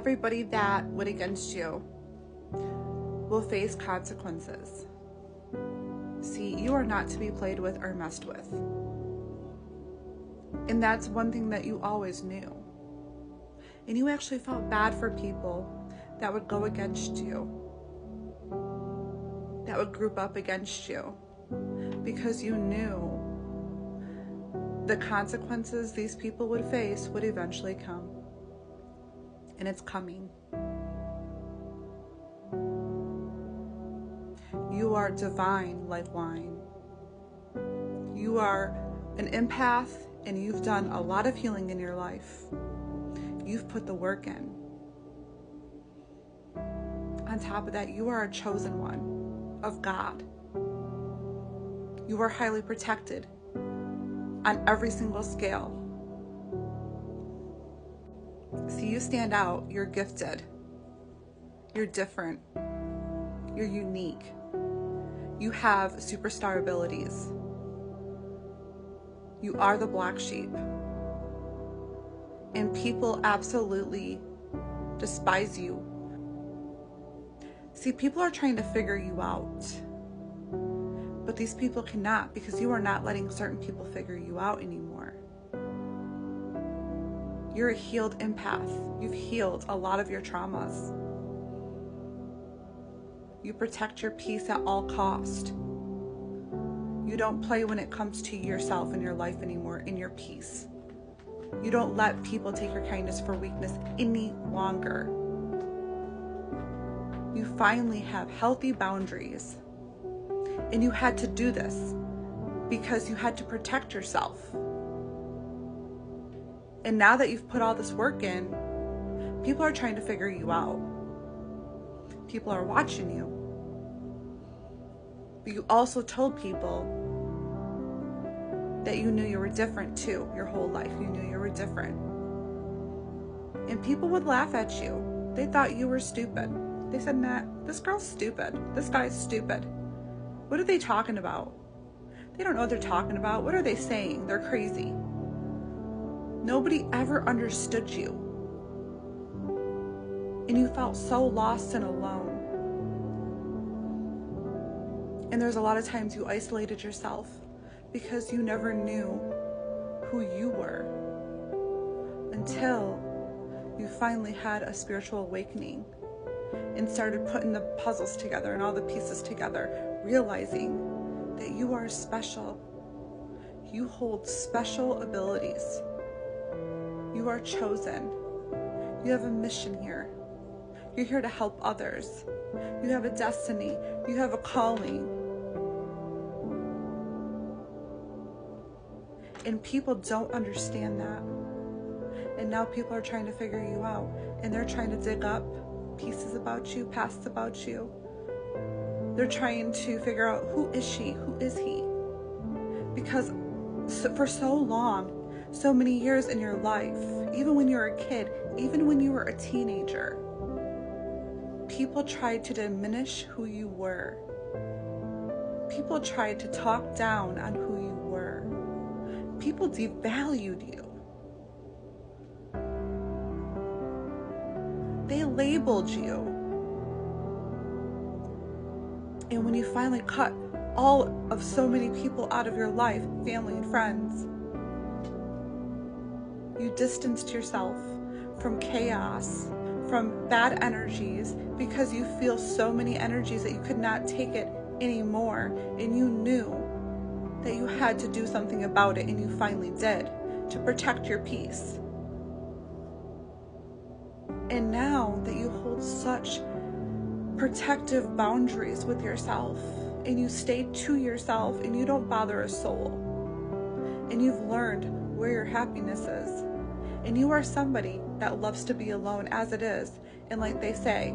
everybody that went against you will face consequences. See, you are not to be played with or messed with. And that's one thing that you always knew. And you actually felt bad for people that would go against you, that would group up against you, because you knew the consequences these people would face would eventually come. And it's coming. You are divine like wine. You are an empath, and you've done a lot of healing in your life. You've put the work in. On top of that, you are a chosen one of God. You are highly protected on every single scale. See, you stand out. You're gifted. You're different. You're unique. You have superstar abilities. You are the black sheep. And people absolutely despise you. See, people are trying to figure you out. But these people cannot, because you are not letting certain people figure you out anymore. You're a healed empath. You've healed a lot of your traumas. You protect your peace at all cost. You don't play when it comes to yourself and your life anymore, in your peace. You don't let people take your kindness for weakness any longer. You finally have healthy boundaries. And you had to do this because you had to protect yourself. And now that you've put all this work in, people are trying to figure you out. People are watching you. But you also told people that you knew you were different too, your whole life. You knew you were different. And people would laugh at you. They thought you were stupid. They said, Nat, this girl's stupid. This guy's stupid. What are they talking about? They don't know what they're talking about. What are they saying? They're crazy. Nobody ever understood you. And you felt so lost and alone. And there's a lot of times you isolated yourself because you never knew who you were until you finally had a spiritual awakening and started putting the puzzles together and all the pieces together, realizing that you are special. You hold special abilities. You are chosen. You have a mission here. You're here to help others. You have a destiny. You have a calling. And people don't understand that. And now people are trying to figure you out. And they're trying to dig up pieces about you, pasts about you. They're trying to figure out, who is she? Who is he? Because for so long, so many years in your life, even when you were a kid, even when you were a teenager, people tried to diminish who you were. People tried to talk down on who you were. People devalued you. They labeled you. And when you finally cut all of so many people out of your life, family and friends, you distanced yourself from chaos, from bad energies, because you feel so many energies that you could not take it anymore. And you knew that you had to do something about it, and you finally did, to protect your peace. And now that you hold such protective boundaries with yourself, and you stay to yourself, and you don't bother a soul, and you've learned where your happiness is, and you are somebody that loves to be alone as it is, and like they say,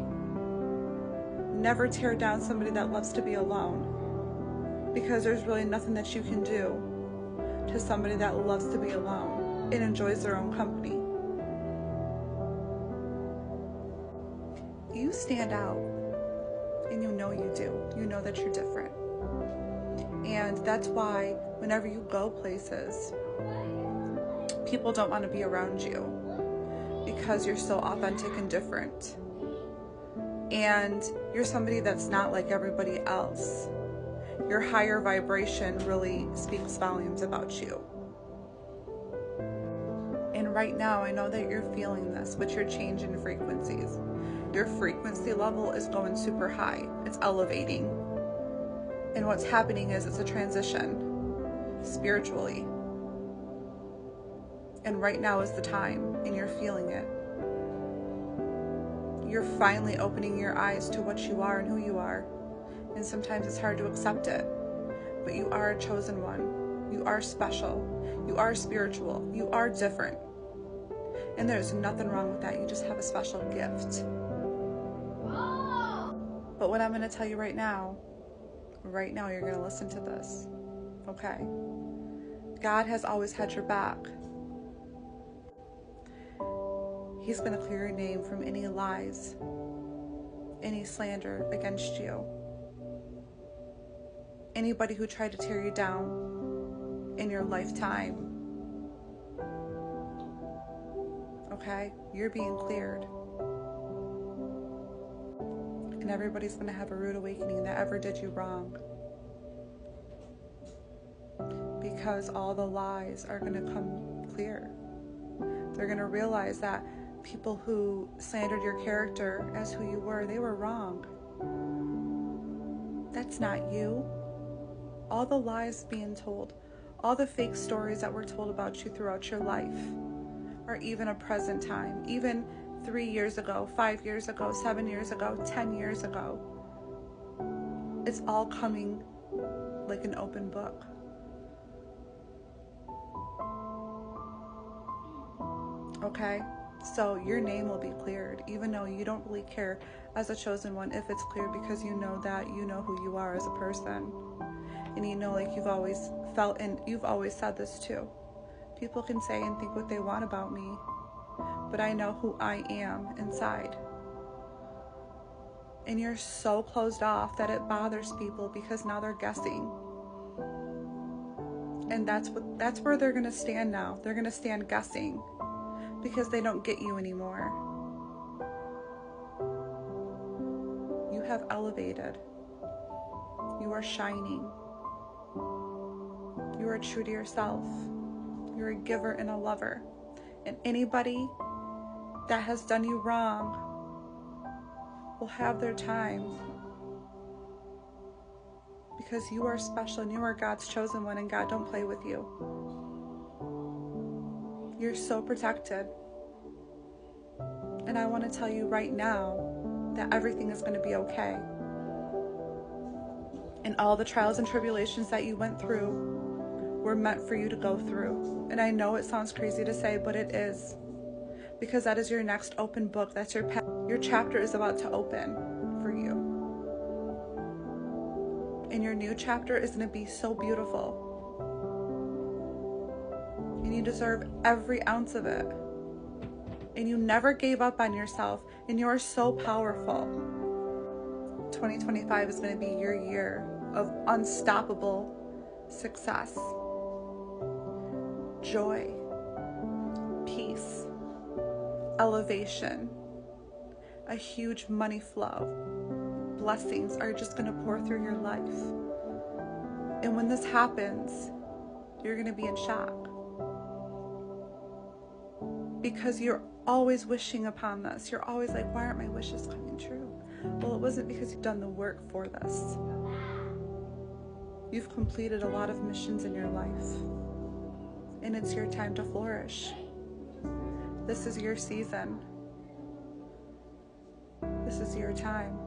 never tear down somebody that loves to be alone, because there's really nothing that you can do to somebody that loves to be alone and enjoys their own company. You stand out, and you know you do. You know that you're different. And that's why whenever you go places, people don't want to be around you, because you're so authentic and different. And you're somebody that's not like everybody else. Your higher vibration really speaks volumes about you. And right now, I know that you're feeling this, but you're changing frequencies. Your frequency level is going super high. It's elevating. And what's happening is it's a transition spiritually. And right now is the time, and you're feeling it. You're finally opening your eyes to what you are and who you are. And sometimes it's hard to accept it. But you are a chosen one. You are special. You are spiritual. You are different. And there's nothing wrong with that. You just have a special gift. But what I'm going to tell you right now you're going to listen to this. Okay? God has always had your back. He's going to clear your name from any lies, any slander against you. Anybody who tried to tear you down in your lifetime. Okay? You're being cleared. And everybody's going to have a rude awakening that ever did you wrong. Because all the lies are going to come clear. They're going to realize that people who slandered your character as who you were, they were wrong. That's not you. All the lies being told, all the fake stories that were told about you throughout your life, or even a present time, even 3 years ago, 5 years ago, 7 years ago, 10 years ago. It's all coming like an open book. Okay? So your name will be cleared, even though you don't really care as a chosen one if it's clear, because you know that you know who you are as a person. And you know, like you've always felt, and you've always said this too. People can say and think what they want about me, but I know who I am inside. And you're so closed off that it bothers people because now they're guessing. And that's where they're going to stand now. They're going to stand guessing because they don't get you anymore. You have elevated. You are shining. You are true to yourself. You're a giver and a lover. And anybody that has done you wrong will have their time. Because you are special and you are God's chosen one, and God don't play with you. You're so protected. And I want to tell you right now that everything is going to be okay. And all the trials and tribulations that you went through were meant for you to go through. And I know it sounds crazy to say, but it is. Because that is your next open book. That's your chapter is about to open for you. And your new chapter is going to be so beautiful. And you deserve every ounce of it. And you never gave up on yourself. And you are so powerful. 2025 is going to be your year of unstoppable success, joy, peace, elevation, a huge money flow. Blessings are just going to pour through your life. And when this happens, you're going to be in shock. Because you're always wishing upon this. You're always like, why aren't my wishes coming true? Well, it wasn't because you've done the work for this. You've completed a lot of missions in your life. And it's your time to flourish. This is your season. This is your time.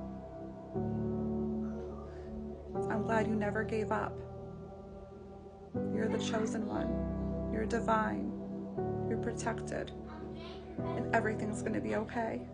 I'm glad you never gave up. You're the chosen one. You're divine. You're protected. And everything's going to be okay.